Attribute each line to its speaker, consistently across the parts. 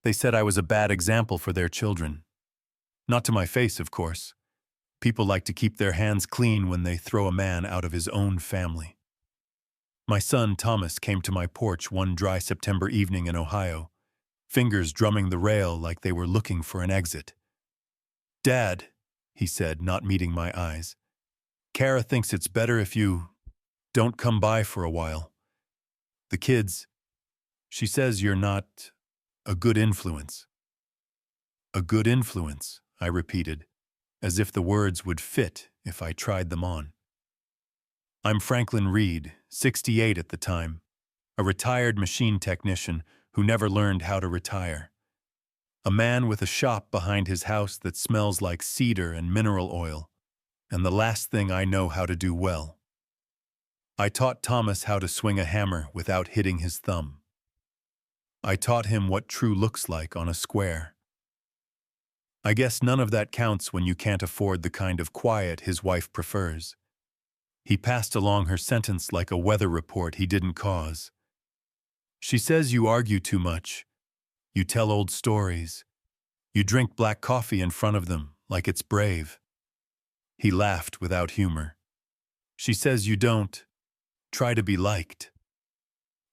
Speaker 1: They said I was a bad example for their children. Not to my face, of course. People like to keep their hands clean when they throw a man out of his own family. My son, Thomas, came to my porch one dry September evening in Ohio, fingers drumming the rail like they were looking for an exit. "Dad," he said, not meeting my eyes, "Kara thinks it's better if you don't come by for a while. The kids, she says you're not a good influence." "A good influence," I repeated, as if the words would fit if I tried them on. I'm Franklin Reed, 68 at the time, a retired machine technician who never learned how to retire. A man with a shop behind his house that smells like cedar and mineral oil, and the last thing I know how to do well. I taught Thomas how to swing a hammer without hitting his thumb. I taught him what true looks like on a square. I guess none of that counts when you can't afford the kind of quiet his wife prefers. He passed along her sentence like a weather report he didn't cause. "She says you argue too much. You tell old stories. You drink black coffee in front of them like it's brave." He laughed without humor. "She says you don't try to be liked."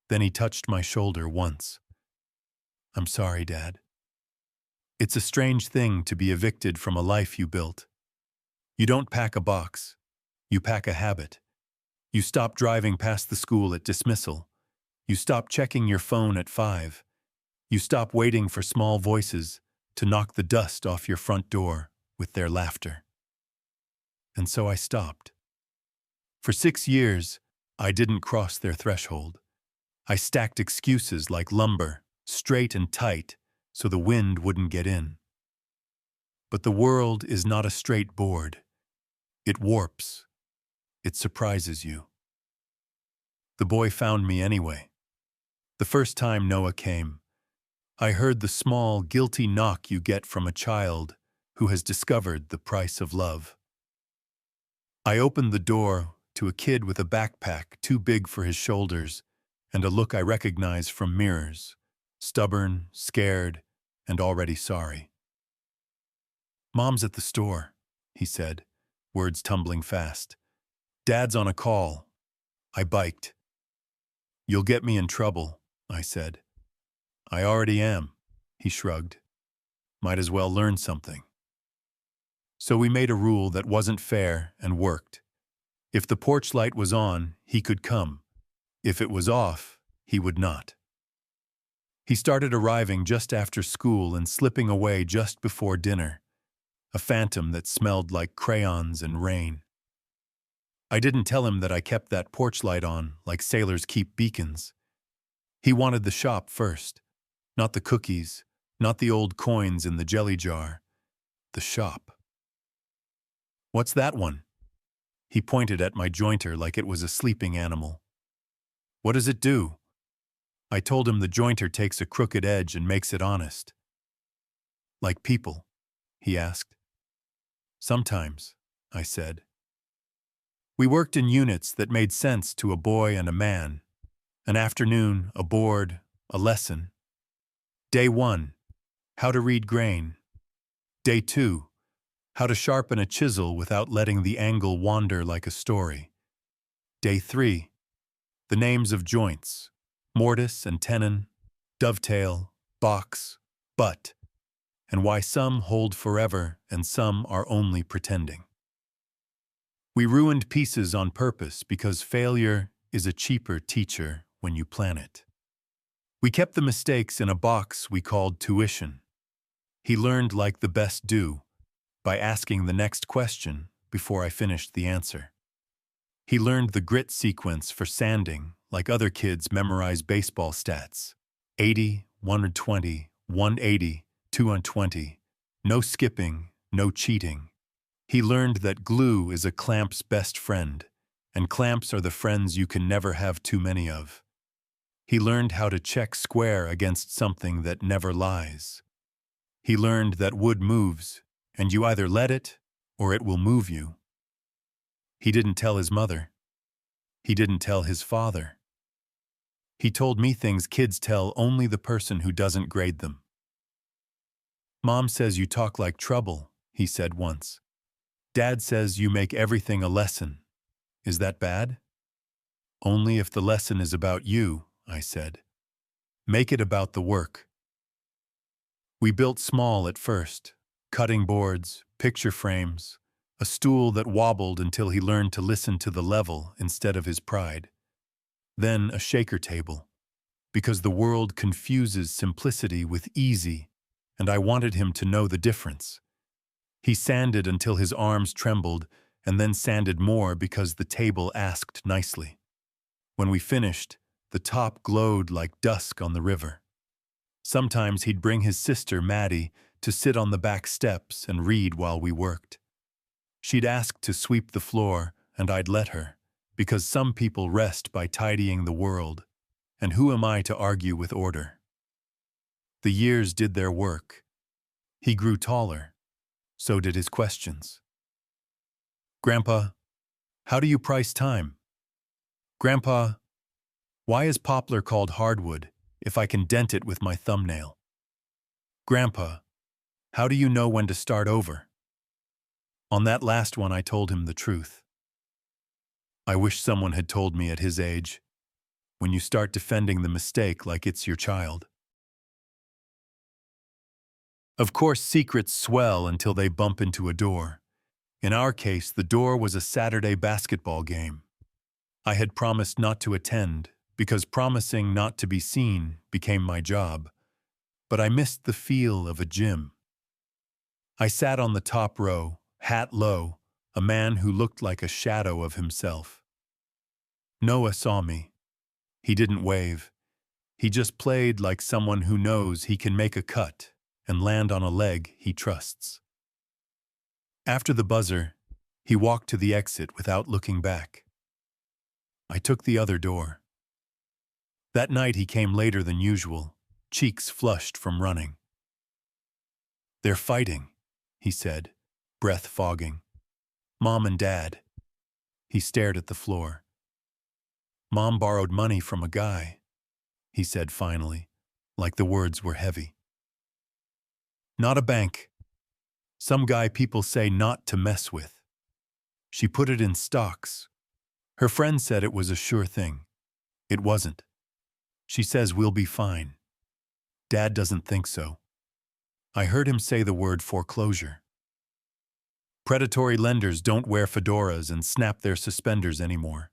Speaker 1: Then he touched my shoulder once. "I'm sorry, Dad. It's a strange thing to be evicted from a life you built. You don't pack a box. You pack a habit. You stop driving past the school at dismissal. You stop checking your phone at 5. You stop waiting for small voices to knock the dust off your front door with their laughter." And so I stopped. For 6 years, I didn't cross their threshold. I stacked excuses like lumber, straight and tight, so the wind wouldn't get in. But the world is not a straight board. It warps. It surprises you. The boy found me anyway. The first time Noah came, I heard the small, guilty knock you get from a child who has discovered the price of love. I opened the door to a kid with a backpack too big for his shoulders and a look I recognize from mirrors, stubborn, scared, and already sorry. "Mom's at the store," he said, words tumbling fast. "Dad's on a call." I biked. "You'll get me in trouble," I said. "I already am," he shrugged. "Might as well learn something." So we made a rule that wasn't fair and worked. If the porch light was on, he could come. If it was off, he would not. He started arriving just after school and slipping away just before dinner, a phantom that smelled like crayons and rain. I didn't tell him that I kept that porch light on like sailors keep beacons. He wanted the shop first, not the cookies, not the old coins in the jelly jar, the shop. "What's that one?" He pointed at my jointer like it was a sleeping animal. "What does it do?" I told him the jointer takes a crooked edge and makes it honest. "Like people?" he asked. "Sometimes," I said. We worked in units that made sense to a boy and a man. An afternoon, a board, a lesson. Day 1, how to read grain. Day 2, how to sharpen a chisel without letting the angle wander like a story. Day 3, the names of joints, mortise and tenon, dovetail, box, butt, and why some hold forever and some are only pretending. We ruined pieces on purpose because failure is a cheaper teacher when you plan it. We kept the mistakes in a box we called tuition. He learned like the best do, by asking the next question before I finished the answer. He learned the grit sequence for sanding like other kids memorize baseball stats. 80, 120, 180, 220. No skipping, no cheating. He learned that glue is a clamp's best friend, and clamps are the friends you can never have too many of. He learned how to check square against something that never lies. He learned that wood moves, and you either let it or it will move you. He didn't tell his mother. He didn't tell his father. He told me things kids tell only the person who doesn't grade them. Mom says you talk like trouble, he said once. Dad says you make everything a lesson. Is that bad? Only if the lesson is about you, I said. Make it about the work. We built small at first, cutting boards, picture frames, a stool that wobbled until he learned to listen to the level instead of his pride. Then a shaker table, because the world confuses simplicity with easy, and I wanted him to know the difference. He sanded until his arms trembled, and then sanded more because the table asked nicely. When we finished, the top glowed like dusk on the river. Sometimes he'd bring his sister, Maddie, to sit on the back steps and read while we worked. She'd ask to sweep the floor, and I'd let her, because some people rest by tidying the world, and who am I to argue with order? The years did their work. He grew taller. So did his questions. Grandpa, how do you price time? Grandpa, why is poplar called hardwood if I can dent it with my thumbnail? Grandpa, how do you know when to start over? On that last one, I told him the truth. I wish someone had told me at his age, when you start defending the mistake like it's your child. Of course, secrets swell until they bump into a door. In our case, the door was a Saturday basketball game. I had promised not to attend, because promising not to be seen became my job. But I missed the feel of a gym. I sat on the top row, hat low, a man who looked like a shadow of himself. Noah saw me. He didn't wave. He just played like someone who knows he can make a cut and land on a leg he trusts. After the buzzer, he walked to the exit without looking back. I took the other door. That night he came later than usual, cheeks flushed from running. They're fighting, he said, breath fogging. Mom and Dad. He stared at the floor. Mom borrowed money from a guy, he said finally, like the words were heavy. Not a bank. Some guy people say not to mess with. She put it in stocks. Her friend said it was a sure thing. It wasn't. She says we'll be fine. Dad doesn't think so. I heard him say the word foreclosure. Predatory lenders don't wear fedoras and snap their suspenders anymore.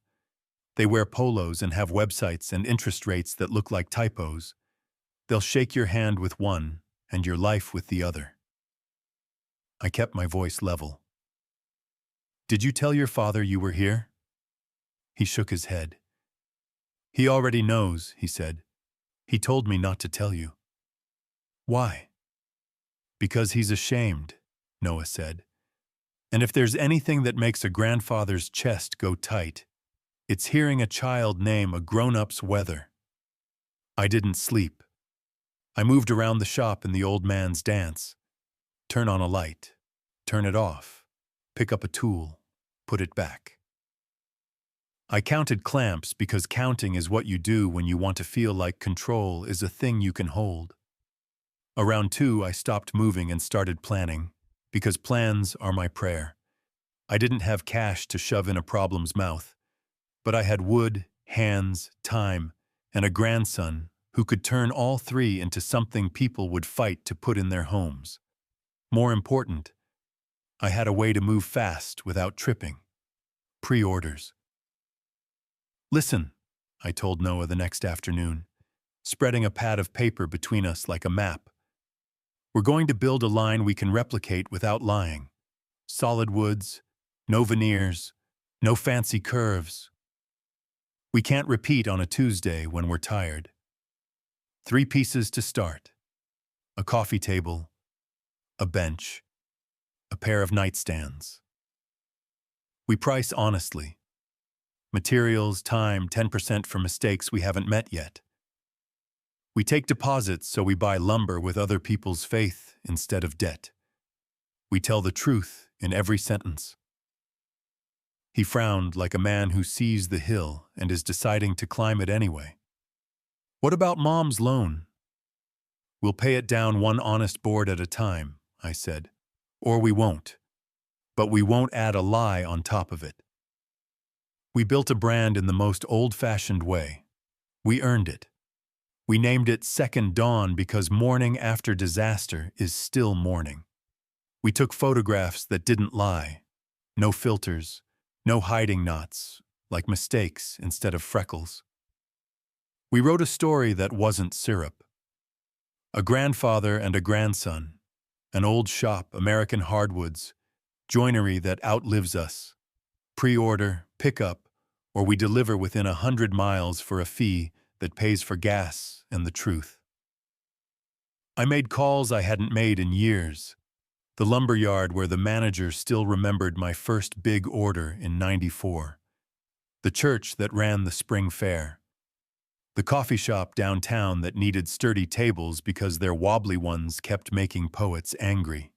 Speaker 1: They wear polos and have websites and interest rates that look like typos. They'll shake your hand with one and your life with the other. I kept my voice level. Did you tell your father you were here? He shook his head. He already knows, he said. He told me not to tell you. Why? Because he's ashamed, Noah said. And if there's anything that makes a grandfather's chest go tight, it's hearing a child name a grown-up's weather. I didn't sleep. I moved around the shop in the old man's dance. Turn on a light, turn it off, pick up a tool, put it back. I counted clamps because counting is what you do when you want to feel like control is a thing you can hold. Around 2, I stopped moving and started planning, because plans are my prayer. I didn't have cash to shove in a problem's mouth, but I had wood, hands, time, and a grandson who could turn all 3 into something people would fight to put in their homes. More important, I had a way to move fast without tripping. Pre-orders. Listen, I told Noah the next afternoon, spreading a pad of paper between us like a map. We're going to build a line we can replicate without lying. Solid woods, no veneers, no fancy curves. We can't repeat on a Tuesday when we're tired. 3 pieces to start. A coffee table, a bench, a pair of nightstands. We price honestly. Materials, time, 10% for mistakes we haven't met yet. We take deposits so we buy lumber with other people's faith instead of debt. We tell the truth in every sentence. He frowned like a man who sees the hill and is deciding to climb it anyway. What about Mom's loan? We'll pay it down one honest board at a time, I said. Or we won't. But we won't add a lie on top of it. We built a brand in the most old-fashioned way. We earned it. We named it Second Dawn because morning after disaster is still morning. We took photographs that didn't lie. No filters, no hiding knots, like mistakes instead of freckles. We wrote a story that wasn't syrup. A grandfather and a grandson, an old shop, American hardwoods, joinery that outlives us. Pre-order, pick-up, or we deliver within 100 miles for a fee that pays for gas and the truth. I made calls I hadn't made in years. The lumberyard where the manager still remembered my first big order in '94. The church that ran the spring fair. The coffee shop downtown that needed sturdy tables because their wobbly ones kept making poets angry.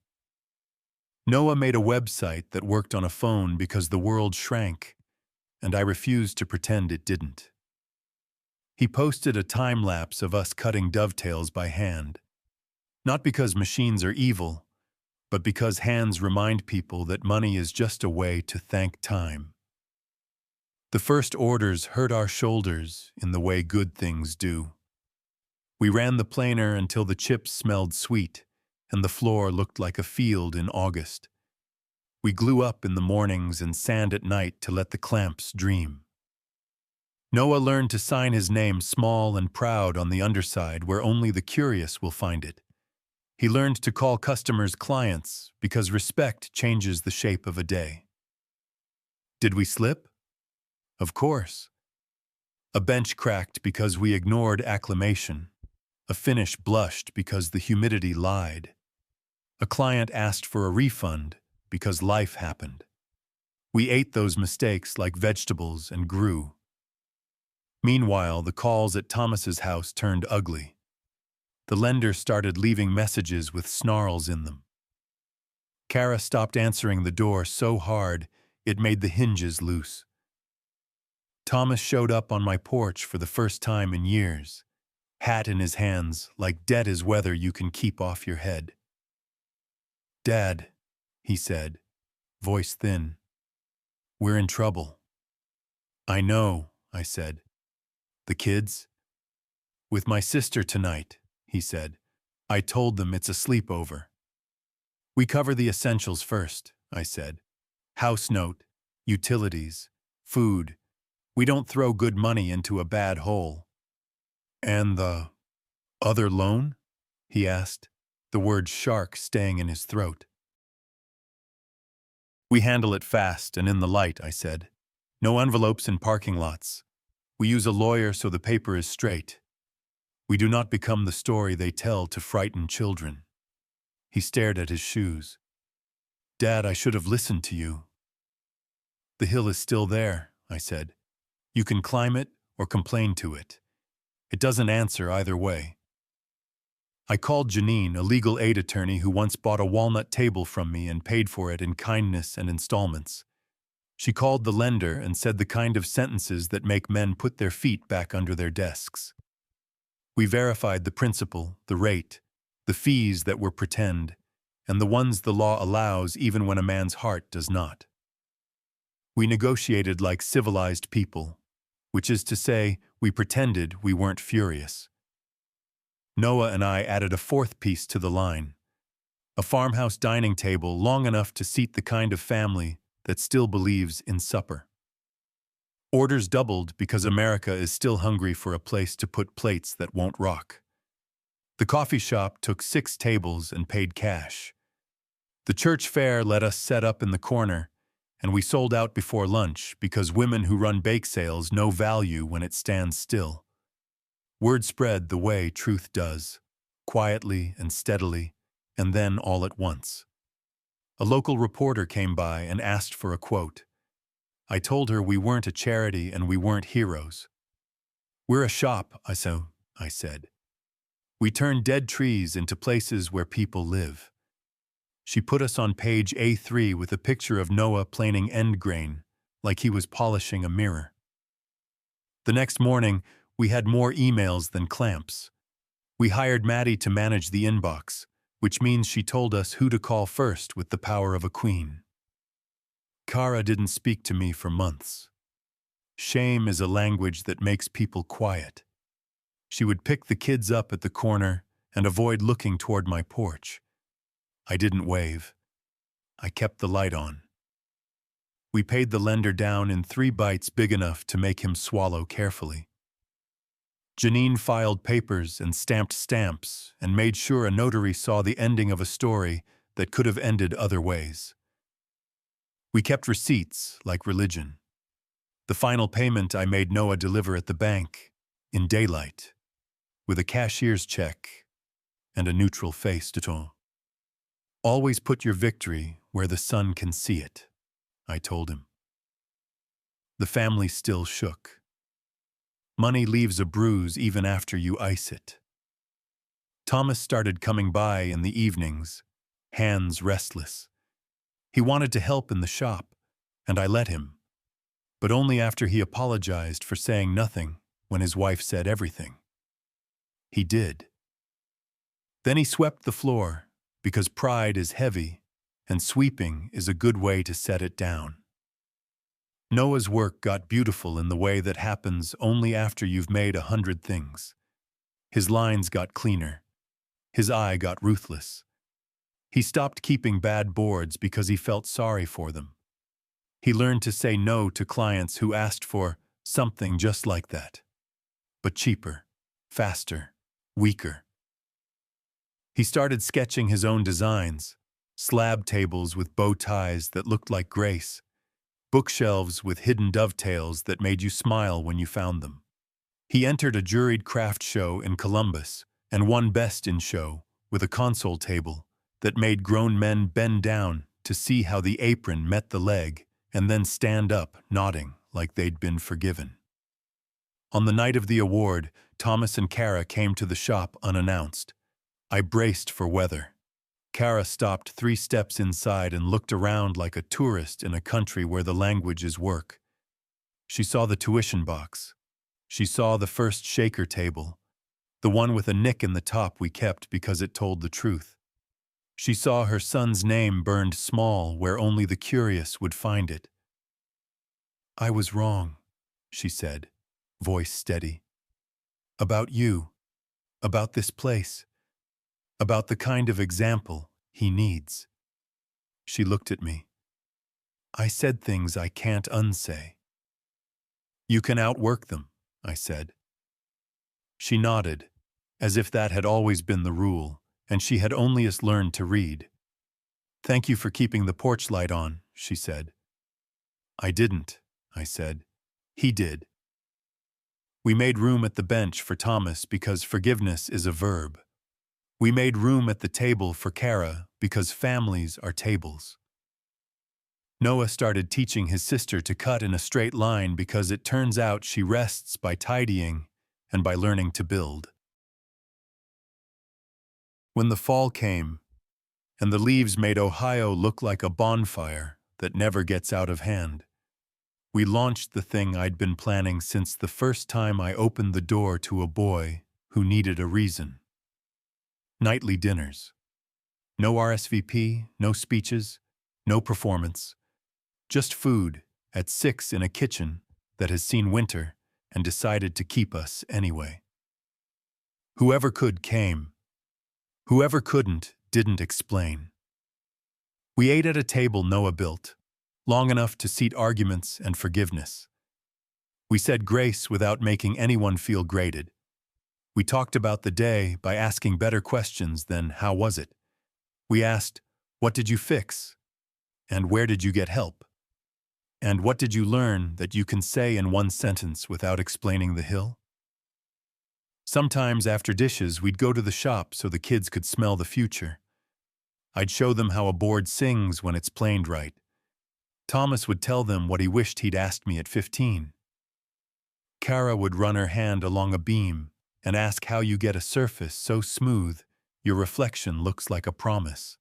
Speaker 1: Noah made a website that worked on a phone because the world shrank, and I refused to pretend it didn't. He posted a time-lapse of us cutting dovetails by hand. Not because machines are evil, but because hands remind people that money is just a way to thank time. The first orders hurt our shoulders in the way good things do. We ran the planer until the chips smelled sweet, and the floor looked like a field in August. We glue up in the mornings and sand at night to let the clamps dream. Noah learned to sign his name small and proud on the underside where only the curious will find it. He learned to call customers clients because respect changes the shape of a day. Did we slip? Of course. A bench cracked because we ignored acclamation. A finish blushed because the humidity lied. A client asked for a refund because life happened. We ate those mistakes like vegetables and grew. Meanwhile, the calls at Thomas's house turned ugly. The lender started leaving messages with snarls in them. Kara stopped answering the door so hard it made the hinges loose. Thomas showed up on my porch for the first time in years, hat in his hands, like dead as weather you can keep off your head. "Dad," he said, voice thin, "we're in trouble." "I know," I said. "The kids?" "With my sister tonight," he said. "I told them it's a sleepover." "We cover the essentials first," I said. "House note, utilities, food. We don't throw good money into a bad hole." "And the other loan?" he asked, the word shark staying in his throat. "We handle it fast and in the light," I said. "No envelopes in parking lots. We use a lawyer so the paper is straight. We do not become the story they tell to frighten children." He stared at his shoes. "Dad, I should have listened to you." "The hill is still there," I said. "You can climb it or complain to it. It doesn't answer either way." I called Janine, a legal aid attorney who once bought a walnut table from me and paid for it in kindness and installments. She called the lender and said the kind of sentences that make men put their feet back under their desks. We verified the principal, the rate, the fees that were pretend, and the ones the law allows even when a man's heart does not. We negotiated like civilized people, which is to say, we pretended we weren't furious. Noah and I added a fourth piece to the line, a farmhouse dining table long enough to seat the kind of family that still believes in supper. Orders doubled because America is still hungry for a place to put plates that won't rock. The coffee shop took 6 tables and paid cash. The church fair let us set up in the corner, and we sold out before lunch because women who run bake sales know value when it stands still. Word spread the way truth does, quietly and steadily, and then all at once. A local reporter came by and asked for a quote. I told her we weren't a charity and we weren't heroes. "We're a shop," I said. "We turn dead trees into places where people live." She put us on page A3 with a picture of Noah planing end grain, like he was polishing a mirror. The next morning, we had more emails than clamps. We hired Maddie to manage the inbox, which means she told us who to call first with the power of a queen. Kara didn't speak to me for months. Shame is a language that makes people quiet. She would pick the kids up at the corner and avoid looking toward my porch. I didn't wave. I kept the light on. We paid the lender down in 3 bites big enough to make him swallow carefully. Janine filed papers and stamped stamps and made sure a notary saw the ending of a story that could have ended other ways. We kept receipts like religion. The final payment I made Noah deliver at the bank, in daylight, with a cashier's check and a neutral face to tone. Always put your victory where the sun can see it, I told him. The family still shook. Money leaves a bruise even after you ice it. Thomas started coming by in the evenings, hands restless. He wanted to help in the shop, and I let him, but only after he apologized for saying nothing when his wife said everything. He did. Then he swept the floor, because pride is heavy, and sweeping is a good way to set it down. Noah's work got beautiful in the way that happens only after you've made 100 things. His lines got cleaner. His eye got ruthless. He stopped keeping bad boards because he felt sorry for them. He learned to say no to clients who asked for something just like that, but cheaper, faster, weaker. He started sketching his own designs, slab tables with bow ties that looked like grace, bookshelves with hidden dovetails that made you smile when you found them. He entered a juried craft show in Columbus and won Best in Show with a console table that made grown men bend down to see how the apron met the leg and then stand up, nodding like they'd been forgiven. On the night of the award, Thomas and Kara came to the shop unannounced. I braced for weather. Kara stopped 3 steps inside and looked around like a tourist in a country where the language is work. She saw the tuition box. She saw the first shaker table, the one with a nick in the top we kept because it told the truth. She saw her son's name burned small where only the curious would find it. I was wrong, she said, voice steady. About you, about this place, about the kind of example he needs. She looked at me. I said things I can't unsay. You can outwork them, I said. She nodded, as if that had always been the rule, and she had only just learned to read. Thank you for keeping the porch light on, she said. I didn't, I said. He did. We made room at the bench for Thomas because forgiveness is a verb. We made room at the table for Kara because families are tables. Noah started teaching his sister to cut in a straight line because it turns out she rests by tidying and by learning to build. When the fall came, and the leaves made Ohio look like a bonfire that never gets out of hand, we launched the thing I'd been planning since the first time I opened the door to a boy who needed a reason. Nightly dinners. No RSVP, no speeches, no performance. Just food at 6 in a kitchen that has seen winter and decided to keep us anyway. Whoever could came. Whoever couldn't didn't explain. We ate at a table Noah built, long enough to seat arguments and forgiveness. We said grace without making anyone feel graded. We talked about the day by asking better questions than how was it. We asked, what did you fix? And where did you get help? And what did you learn that you can say in one sentence without explaining the hill? Sometimes after dishes, we'd go to the shop so the kids could smell the future. I'd show them how a board sings when it's planed right. Thomas would tell them what he wished he'd asked me at 15. Kara would run her hand along a beam and ask how you get a surface so smooth your reflection looks like a promise.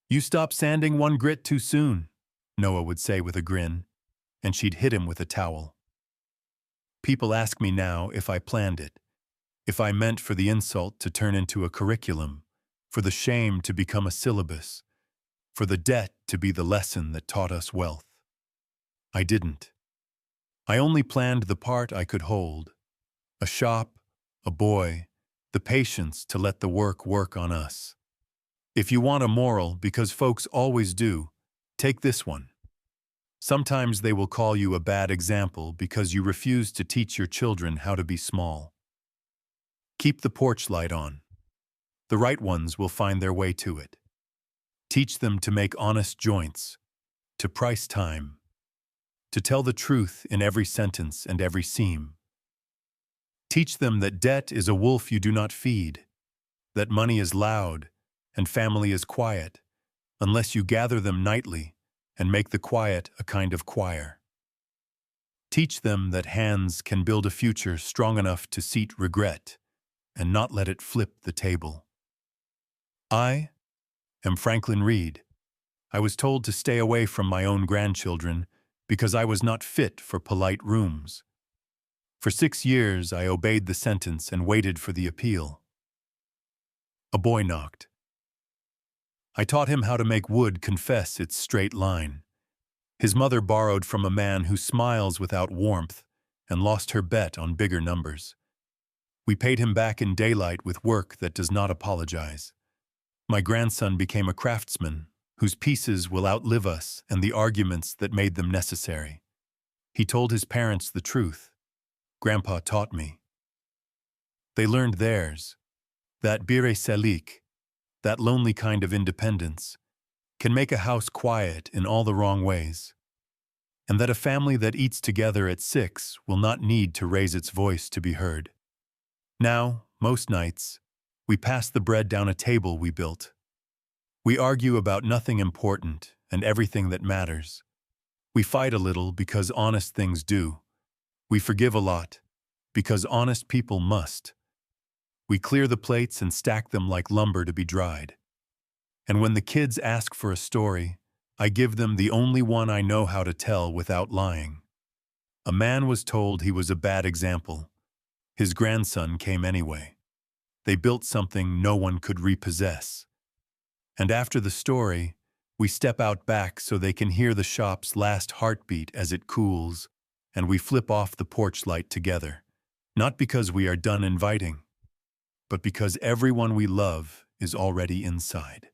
Speaker 1: You stop sanding one grit too soon, Noah would say with a grin, and she'd hit him with a towel. People ask me now if I planned it. If I meant for the insult to turn into a curriculum, for the shame to become a syllabus, for the debt to be the lesson that taught us wealth. I didn't. I only planned the part I could hold. A shop, a boy, the patience to let the work on us. If you want a moral, because folks always do, take this one. Sometimes they will call you a bad example because you refuse to teach your children how to be small. Keep the porch light on. The right ones will find their way to it. Teach them to make honest joints, to price time, to tell the truth in every sentence and every seam. Teach them that debt is a wolf you do not feed, that money is loud and family is quiet, unless you gather them nightly and make the quiet a kind of choir. Teach them that hands can build a future strong enough to seat regret and not let it flip the table. I am Franklin Reed. I was told to stay away from my own grandchildren because I was not fit for polite rooms. For 6 years, I obeyed the sentence and waited for the appeal. A boy knocked. I taught him how to make wood confess its straight line. His mother borrowed from a man who smiles without warmth and lost her bet on bigger numbers. We paid him back in daylight with work that does not apologize. My grandson became a craftsman whose pieces will outlive us and the arguments that made them necessary. He told his parents the truth. Grandpa taught me. They learned theirs. That bire selik, that lonely kind of independence, can make a house quiet in all the wrong ways. And that a family that eats together at 6 will not need to raise its voice to be heard. Now, most nights, we pass the bread down a table we built. We argue about nothing important and everything that matters. We fight a little because honest things do. We forgive a lot because honest people must. We clear the plates and stack them like lumber to be dried. And when the kids ask for a story, I give them the only one I know how to tell without lying. A man was told he was a bad example. His grandson came anyway. They built something no one could repossess. And after the story, we step out back so they can hear the shop's last heartbeat as it cools, and we flip off the porch light together. Not because we are done inviting, but because everyone we love is already inside.